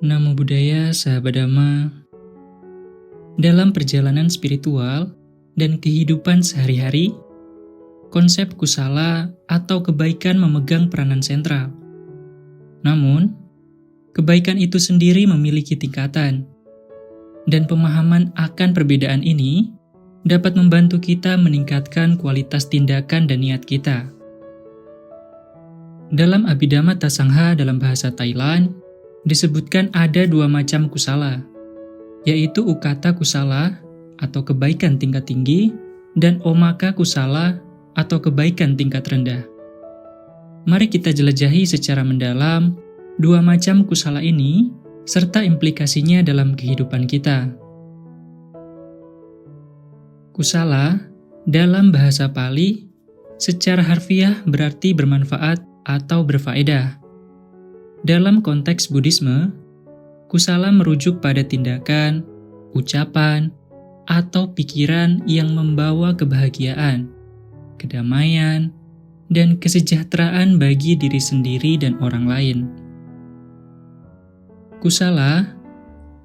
Namo Buddhaya, sahabat Dhamma. Dalam perjalanan spiritual dan kehidupan sehari-hari, konsep kusala atau kebaikan memegang peranan sentral. Namun, kebaikan itu sendiri memiliki tingkatan, dan pemahaman akan perbedaan ini dapat membantu kita meningkatkan kualitas tindakan dan niat kita. Dalam Abhidhamma Tasangha dalam bahasa Thailand, disebutkan ada dua macam kusala, yaitu ukata kusala atau kebaikan tingkat tinggi dan omaka kusala atau kebaikan tingkat rendah. Mari kita jelajahi secara mendalam dua macam kusala ini serta implikasinya dalam kehidupan kita. Kusala dalam bahasa Pali secara harfiah berarti bermanfaat atau berfaedah. Dalam konteks Buddhisme, kusala merujuk pada tindakan, ucapan, atau pikiran yang membawa kebahagiaan, kedamaian, dan kesejahteraan bagi diri sendiri dan orang lain. Kusala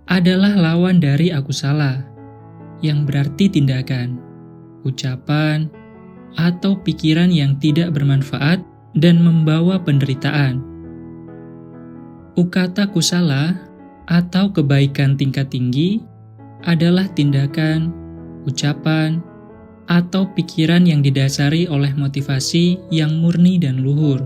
adalah lawan dari akusala, yang berarti tindakan, ucapan, atau pikiran yang tidak bermanfaat dan membawa penderitaan. Ukata kusala atau kebaikan tingkat tinggi adalah tindakan, ucapan, atau pikiran yang didasari oleh motivasi yang murni dan luhur.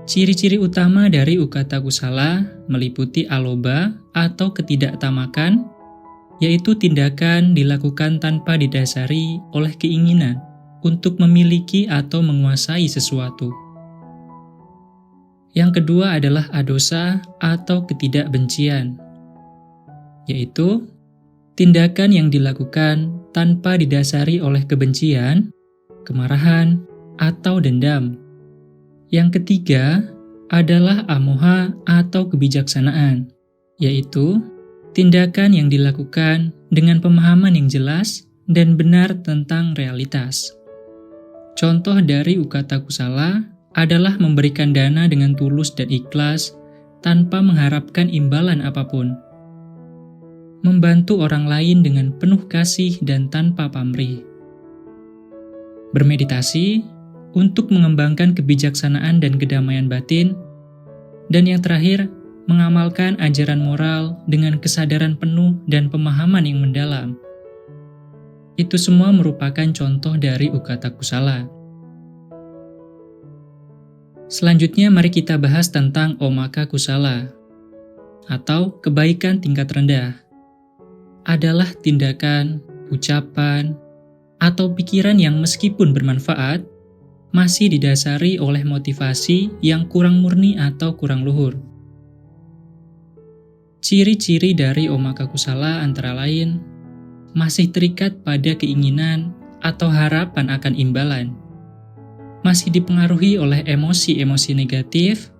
Ciri-ciri utama dari ukata kusala meliputi aloba atau ketidaktamakan, yaitu tindakan dilakukan tanpa didasari oleh keinginan untuk memiliki atau menguasai sesuatu. Yang kedua adalah adosa atau ketidakbencian, yaitu tindakan yang dilakukan tanpa didasari oleh kebencian, kemarahan, atau dendam. Yang ketiga adalah amoha atau kebijaksanaan, yaitu tindakan yang dilakukan dengan pemahaman yang jelas dan benar tentang realitas. Contoh dari ukata kusala adalah memberikan dana dengan tulus dan ikhlas tanpa mengharapkan imbalan apapun. Membantu orang lain dengan penuh kasih dan tanpa pamrih. Bermeditasi untuk mengembangkan kebijaksanaan dan kedamaian batin. Dan yang terakhir, mengamalkan ajaran moral dengan kesadaran penuh dan pemahaman yang mendalam. Itu semua merupakan contoh dari ukata kusala. Selanjutnya mari kita bahas tentang omaka kusala atau kebaikan tingkat rendah. Adalah tindakan, ucapan, atau pikiran yang meskipun bermanfaat, masih didasari oleh motivasi yang kurang murni atau kurang luhur. Ciri-ciri dari omaka kusala antara lain masih terikat pada keinginan atau harapan akan imbalan, masih dipengaruhi oleh emosi-emosi negatif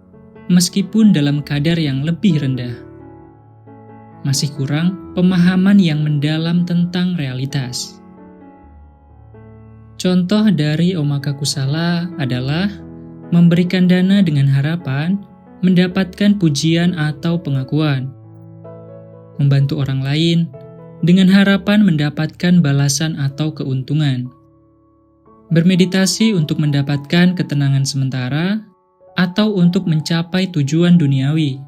meskipun dalam kadar yang lebih rendah, masih kurang pemahaman yang mendalam tentang realitas. Contoh dari omaka kusala adalah memberikan dana dengan harapan mendapatkan pujian atau pengakuan, membantu orang lain dengan harapan mendapatkan balasan atau keuntungan, bermeditasi untuk mendapatkan ketenangan sementara atau untuk mencapai tujuan duniawi.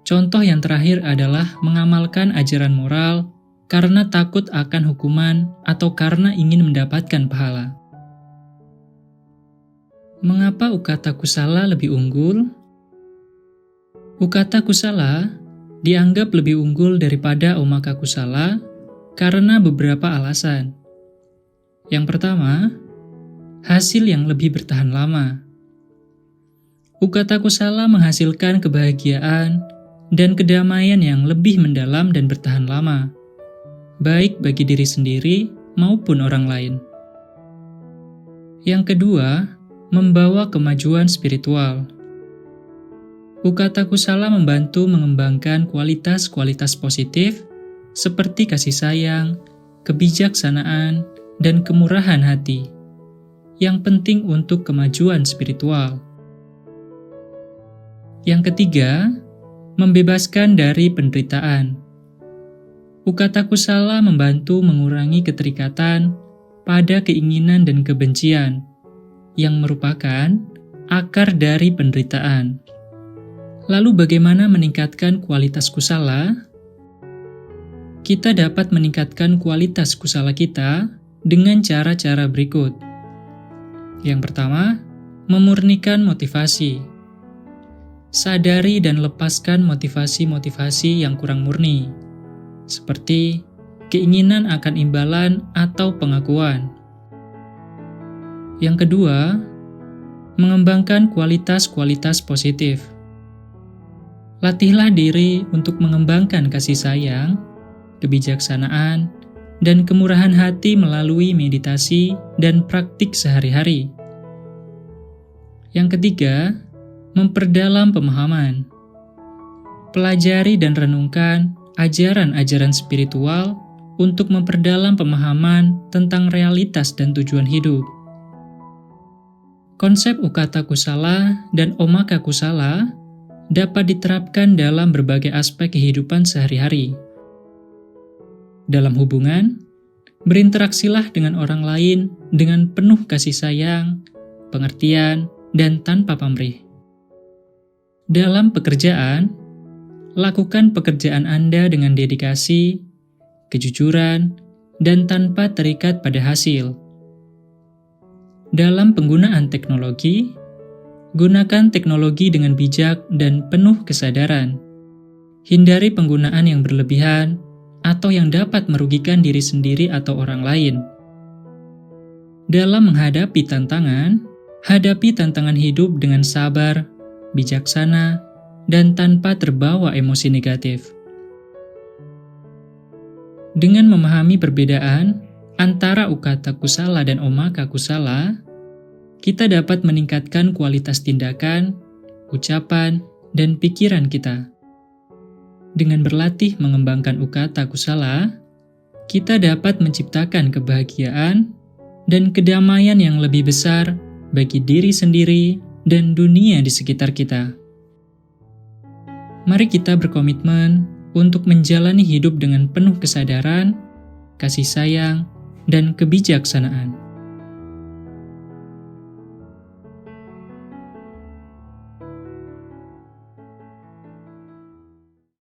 Contoh yang terakhir adalah mengamalkan ajaran moral karena takut akan hukuman atau karena ingin mendapatkan pahala. Mengapa ukata kusala lebih unggul? Ukata kusala dianggap lebih unggul daripada omaka kusala karena beberapa alasan. Yang pertama, hasil yang lebih bertahan lama. Ukata kusala menghasilkan kebahagiaan dan kedamaian yang lebih mendalam dan bertahan lama, baik bagi diri sendiri maupun orang lain. Yang kedua, membawa kemajuan spiritual. Ukata kusala membantu mengembangkan kualitas-kualitas positif seperti kasih sayang, kebijaksanaan, dan kemurahan hati, yang penting untuk kemajuan spiritual. Yang ketiga, membebaskan dari penderitaan. Ukata kusala membantu mengurangi keterikatan pada keinginan dan kebencian, yang merupakan akar dari penderitaan. Lalu bagaimana meningkatkan kualitas kusala? Kita dapat meningkatkan kualitas kusala kita dengan cara-cara berikut. Yang pertama, memurnikan motivasi. Sadari dan lepaskan motivasi-motivasi yang kurang murni, seperti keinginan akan imbalan atau pengakuan. Yang kedua, mengembangkan kualitas-kualitas positif. Latihlah diri untuk mengembangkan kasih sayang, kebijaksanaan, dan kemurahan hati melalui meditasi dan praktik sehari-hari. Yang ketiga, memperdalam pemahaman. Pelajari dan renungkan ajaran-ajaran spiritual untuk memperdalam pemahaman tentang realitas dan tujuan hidup. Konsep ukata kusala dan omaka kusala dapat diterapkan dalam berbagai aspek kehidupan sehari-hari. Dalam hubungan, berinteraksilah dengan orang lain dengan penuh kasih sayang, pengertian, dan tanpa pamrih. Dalam pekerjaan, lakukan pekerjaan Anda dengan dedikasi, kejujuran, dan tanpa terikat pada hasil. Dalam penggunaan teknologi, gunakan teknologi dengan bijak dan penuh kesadaran. Hindari penggunaan yang berlebihan atau yang dapat merugikan diri sendiri atau orang lain. Dalam menghadapi tantangan, hadapi tantangan hidup dengan sabar, bijaksana, dan tanpa terbawa emosi negatif. Dengan memahami perbedaan antara ukata kusala dan omaka kusala, kita dapat meningkatkan kualitas tindakan, ucapan, dan pikiran kita. Dengan berlatih mengembangkan ukata kusala, kita dapat menciptakan kebahagiaan dan kedamaian yang lebih besar bagi diri sendiri dan dunia di sekitar kita. Mari kita berkomitmen untuk menjalani hidup dengan penuh kesadaran, kasih sayang, dan kebijaksanaan.